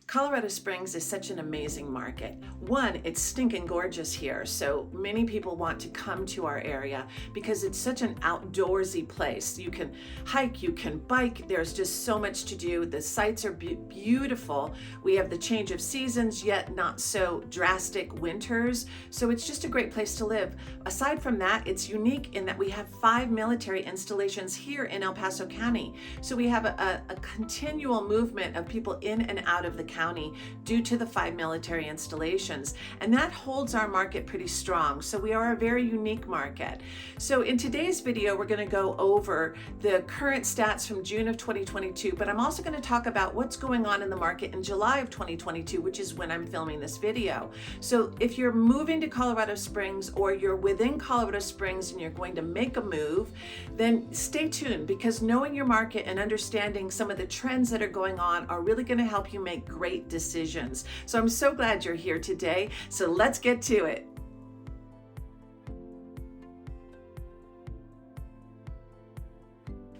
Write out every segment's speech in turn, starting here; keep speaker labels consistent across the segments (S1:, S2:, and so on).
S1: Colorado Springs is such an amazing market. One, it's stinking gorgeous here, so many people want to come to our area because it's such an outdoorsy place. You can hike, you can bike, there's just so much to do. The sights are beautiful. We have the change of seasons, yet not so drastic winters, so it's just a great place to live. Aside from that, it's unique in that we have 5 military installations here in El Paso County. So we have a continual movement of people in and out of the county due to the 5 military installations, and that holds our market pretty strong. So we are a very unique market. So in today's video, we're going to go over the current stats from June of 2022, but I'm also going to talk about what's going on in the market in July of 2022, which is when I'm filming this video. So if you're moving to Colorado Springs or you're within Colorado Springs and you're going to make a move, then stay tuned, because knowing your market and understanding some of the trends that are going on are really going to help you make great decisions. So I'm so glad you're here today. So let's get to it.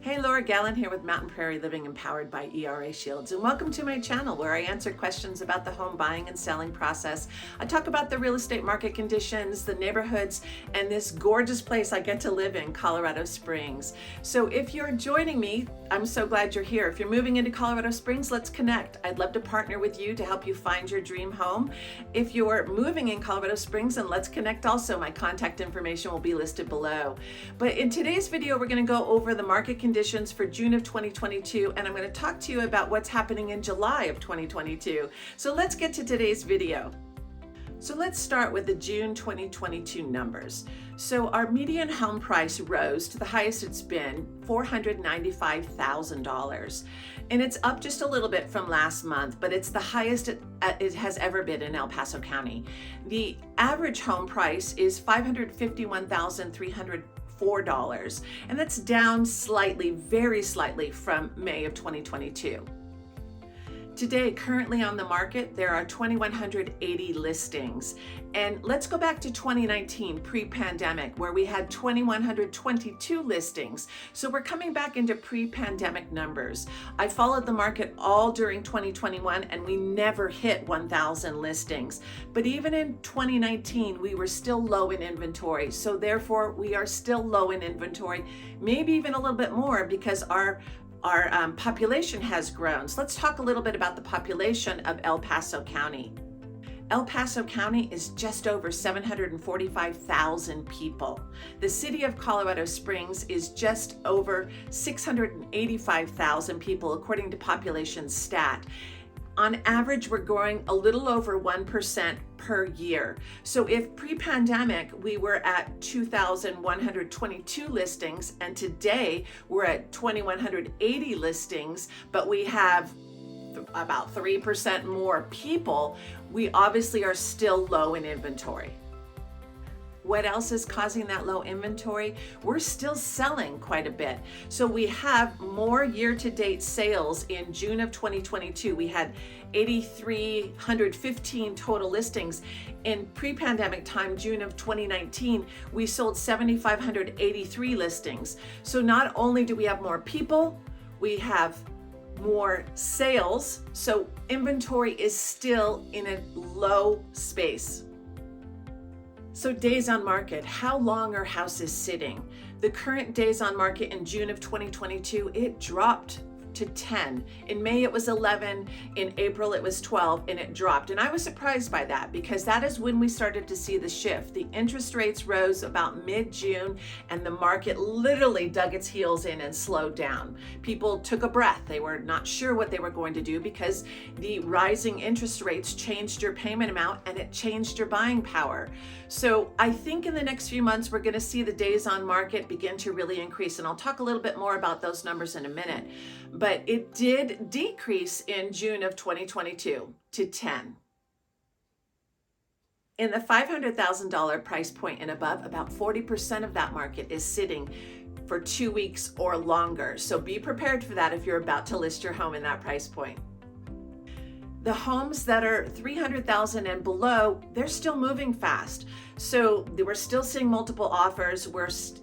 S1: Hey, Laura Gallen here with Mountain Prairie Living, empowered by ERA Shields, and welcome to my channel where I answer questions about the home buying and selling process. I talk about the real estate market conditions, the neighborhoods, and this gorgeous place I get to live in, Colorado Springs. So if you're joining me, I'm so glad you're here. If you're moving into Colorado Springs, let's connect. I'd love to partner with you to help you find your dream home. If you're moving in Colorado Springs, then let's connect also. My contact information will be listed below. But in today's video, we're going to go over the market conditions for June of 2022, and I'm going to talk to you about what's happening in July of 2022. So let's get to today's video. So let's start with the June 2022 numbers. So our median home price rose to the highest it's been, $495,000. And it's up just a little bit from last month, but it's the highest it has ever been in El Paso County. The average home price is $551,304, and that's down slightly, very slightly, from May of 2022. Today, currently on the market, there are 2,180 listings. And let's go back to 2019, pre-pandemic, where we had 2,122 listings. So we're coming back into pre-pandemic numbers. I followed the market all during 2021, and we never hit 1,000 listings. But even in 2019, we were still low in inventory. So therefore, we are still low in inventory, maybe even a little bit more, because our population has grown. So let's talk a little bit about the population of El Paso County. El Paso County is just over 745,000 people. The city of Colorado Springs is just over 685,000 people, according to Population Stat. On average, we're growing a little over 1% per year. So if pre-pandemic, we were at 2,122 listings, and today we're at 2,180 listings, but we have about 3% more people, we obviously are still low in inventory. What else is causing that low inventory? We're still selling quite a bit. So we have more year-to-date sales in June of 2022. We had 8,315 total listings. In pre-pandemic time, June of 2019, we sold 7,583 listings. So not only do we have more people, we have more sales. So inventory is still in a low space. So days on market, how long are houses sitting? The current days on market in June of 2022, it dropped to 10. In May it was 11, in April it was 12, and it dropped. And I was surprised by that, because that is when we started to see the shift. The interest rates rose about mid-June, and the market literally dug its heels in and slowed down. People took a breath. They were not sure what they were going to do, because the rising interest rates changed your payment amount and it changed your buying power. So I think in the next few months, we're going to see the days on market begin to really increase. And I'll talk a little bit more about those numbers in a minute. But it did decrease in June of 2022 to 10. In the $500,000 price point and above, about 40% of that market is sitting for 2 weeks or longer. So be prepared for that if you're about to list your home in that price point. The homes that are $300,000 and below, they're still moving fast. So we're still seeing multiple offers.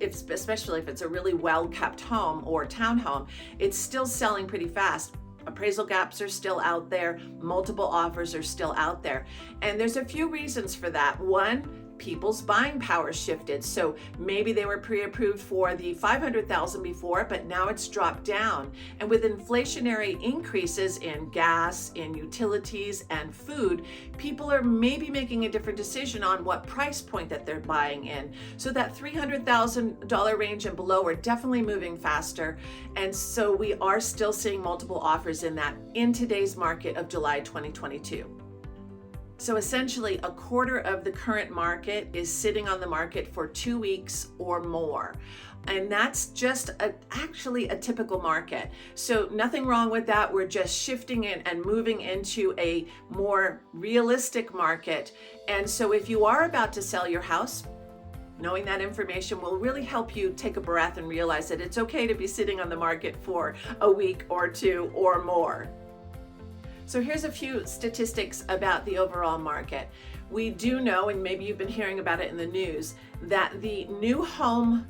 S1: Especially if it's a really well-kept home or townhome, it's still selling pretty fast. appraisal gaps are still out there, multiple offers are still out there. And there's a few reasons for that. One, people's buying power shifted. So maybe they were pre-approved for the $500,000 before, but now it's dropped down. And with inflationary increases in gas, in utilities, and food, people are maybe making a different decision on what price point that they're buying in. So that $300,000 range and below are definitely moving faster. And so we are still seeing multiple offers in today's market of July 2022. So essentially, a quarter of the current market is sitting on the market for 2 weeks or more. And that's just actually a typical market. So nothing wrong with that. We're just shifting in and moving into a more realistic market. And so if you are about to sell your house, knowing that information will really help you take a breath and realize that it's okay to be sitting on the market for a week or two or more. So here's a few statistics about the overall market. We do know, and maybe you've been hearing about it in the news, that the new home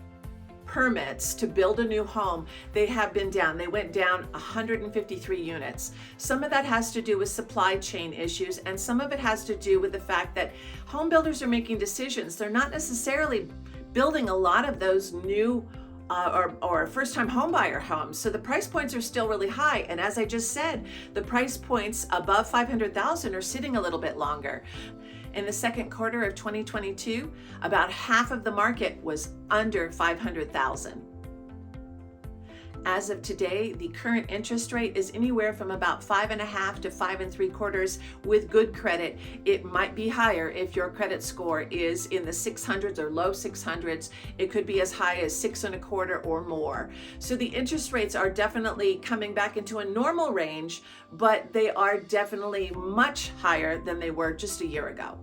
S1: permits to build a new home, they have been down. They went down 153 units. Some of that has to do with supply chain issues, and some of it has to do with the fact that home builders are making decisions. They're not necessarily building a lot of those new or first-time homebuyer homes. So the price points are still really high. And as I just said, the price points above $500,000 are sitting a little bit longer. In the second quarter of 2022, about half of the market was under $500,000. As of today, the current interest rate is anywhere from about 5.5 to 5.75 with good credit. It might be higher if your credit score is in the 600s or low 600s. It could be as high as 6.25 or more. So the interest rates are definitely coming back into a normal range, but they are definitely much higher than they were just a year ago.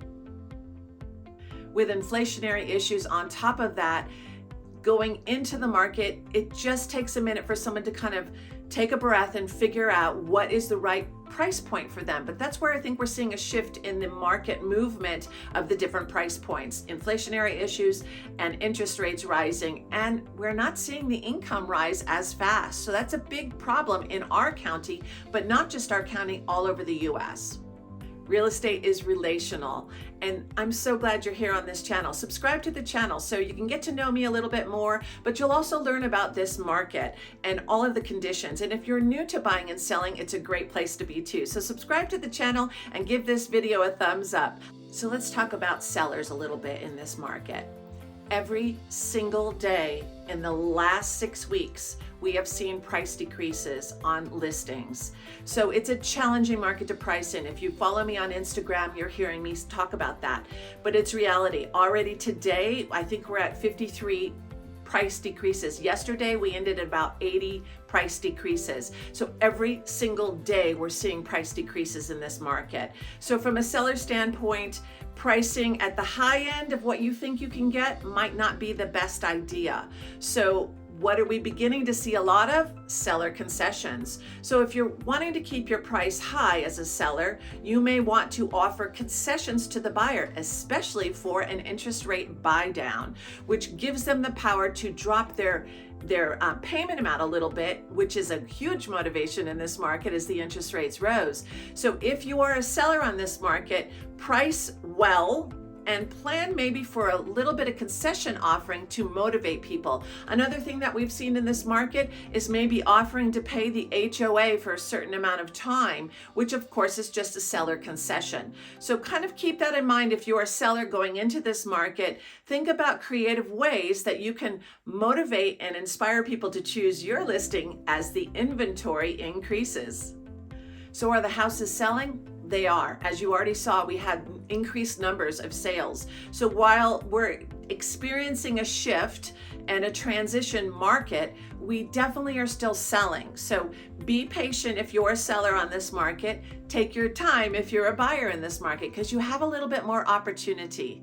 S1: With inflationary issues on top of that, going into the market, it just takes a minute for someone to kind of take a breath and figure out what is the right price point for them. But that's where I think we're seeing a shift in the market movement of the different price points, inflationary issues and interest rates rising, and we're not seeing the income rise as fast. So that's a big problem in our county, but not just our county, all over the US. Real estate is relational, and I'm so glad you're here on this channel. Subscribe to the channel so you can get to know me a little bit more, but you'll also learn about this market and all of the conditions. And if you're new to buying and selling, it's a great place to be too. So subscribe to the channel and give this video a thumbs up. So let's talk about sellers a little bit in this market. Every single day in the last 6 weeks, we have seen price decreases on listings. So it's a challenging market to price in. If you follow me on Instagram, you're hearing me talk about that. But it's reality. Already today, I think we're at 53 price decreases. Yesterday, we ended at about 80 price decreases. So every single day, we're seeing price decreases in this market. So from a seller standpoint, pricing at the high end of what you think you can get might not be the best idea. So what are we beginning to see a lot of? Seller concessions. So if you're wanting to keep your price high as a seller, you may want to offer concessions to the buyer, especially for an interest rate buy down, which gives them the power to drop their payment amount a little bit, which is a huge motivation in this market as the interest rates rose. So if you are a seller on this market, price well and plan maybe for a little bit of concession offering to motivate people. Another thing that we've seen in this market is maybe offering to pay the HOA for a certain amount of time, which of course is just a seller concession. So kind of keep that in mind if you're a seller going into this market. Think about creative ways that you can motivate and inspire people to choose your listing as the inventory increases. So are the houses selling? They are. As you already saw, we had increased numbers of sales. So while we're experiencing a shift and a transition market, we definitely are still selling. So be patient if you're a seller on this market. Take your time if you're a buyer in this market, because you have a little bit more opportunity.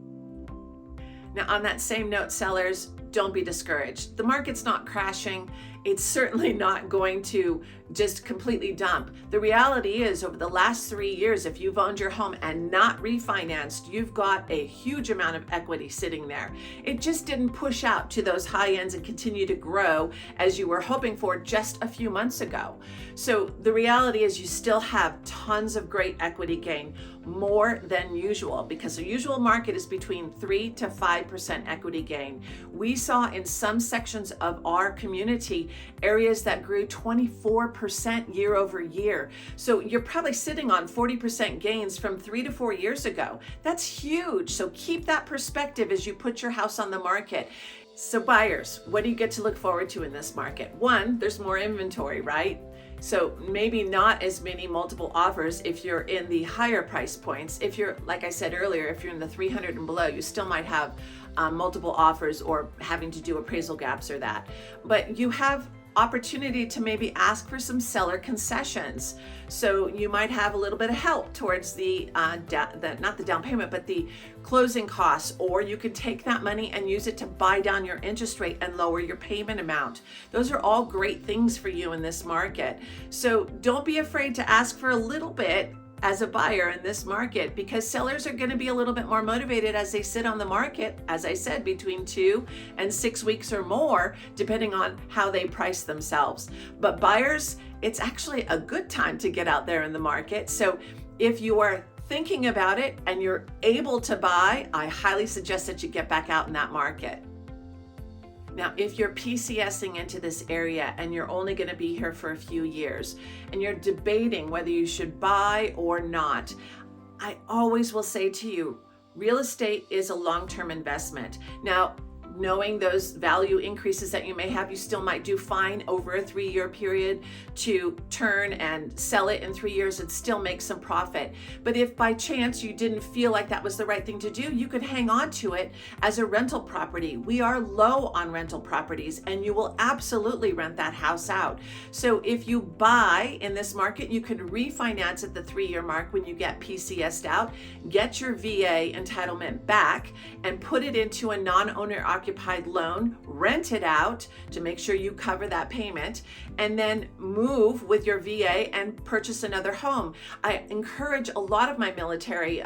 S1: Now, on that same note, sellers, don't be discouraged. The market's not crashing. it's certainly not going to just completely dump. The reality is, over the last 3 years, if you've owned your home and not refinanced, you've got a huge amount of equity sitting there. It just didn't push out to those high ends and continue to grow as you were hoping for just a few months ago. So the reality is you still have tons of great equity gain, more than usual, because the usual market is between 3 to 5% equity gain. We saw in some sections of our community areas that grew 24% year over year. So you're probably sitting on 40% gains from 3 to 4 years ago. That's huge. So keep that perspective as you put your house on the market. So buyers, what do you get to look forward to in this market? One, there's more inventory, right? So maybe not as many multiple offers if you're in the higher price points. If you're, like I said earlier, if you're in the 300 and below, you still might have multiple offers or having to do appraisal gaps or that. But you have opportunity to maybe ask for some seller concessions. So you might have a little bit of help towards the not the down payment, but the closing costs, or you could take that money and use it to buy down your interest rate and lower your payment amount. Those are all great things for you in this market. So don't be afraid to ask for a little bit as a buyer in this market, because sellers are going to be a little bit more motivated as they sit on the market, as I said, between 2 and 6 weeks or more, depending on how they price themselves. But buyers, it's actually a good time to get out there in the market. So if you are thinking about it and you're able to buy, I highly suggest that you get back out in that market. Now, if you're PCSing into this area and you're only going to be here for a few years and you're debating whether you should buy or not, I always will say to you, real estate is a long-term investment. Now, knowing those value increases that you may have, you still might do fine over a 3-year period to turn and sell it in 3 years and still make some profit. But if by chance you didn't feel like that was the right thing to do, you could hang on to it as a rental property. We are low on rental properties and you will absolutely rent that house out. So if you buy in this market, you can refinance at the 3-year mark when you get PCS'd out, get your VA entitlement back and put it into a non-owner occupied loan, rent it out to make sure you cover that payment, and then move with your VA and purchase another home. I encourage a lot of my military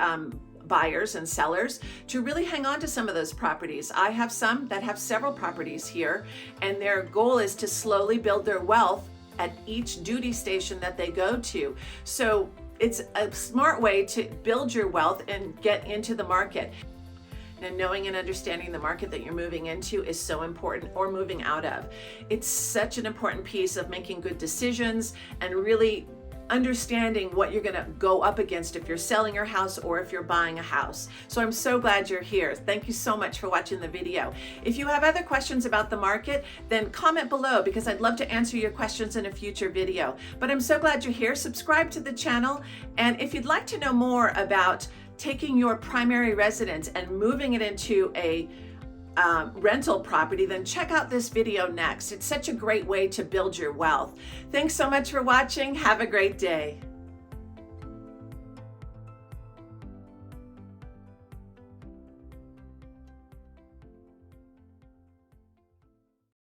S1: buyers and sellers to really hang on to some of those properties. I have some that have several properties here, and their goal is to slowly build their wealth at each duty station that they go to. So it's a smart way to build your wealth and get into the market. And knowing and understanding the market that you're moving into is so important, or moving out of. It's such an important piece of making good decisions and really understanding what you're going to go up against if you're selling your house or if you're buying a house. So I'm so glad you're here. Thank you so much for watching the video. If you have other questions about the market, then comment below, because I'd love to answer your questions in a future video. But I'm so glad you're here. Subscribe to the channel. And if you'd like to know more about taking your primary residence and moving it into a rental property, then check out this video next. It's such a great way to build your wealth. Thanks so much for watching. Have a great day.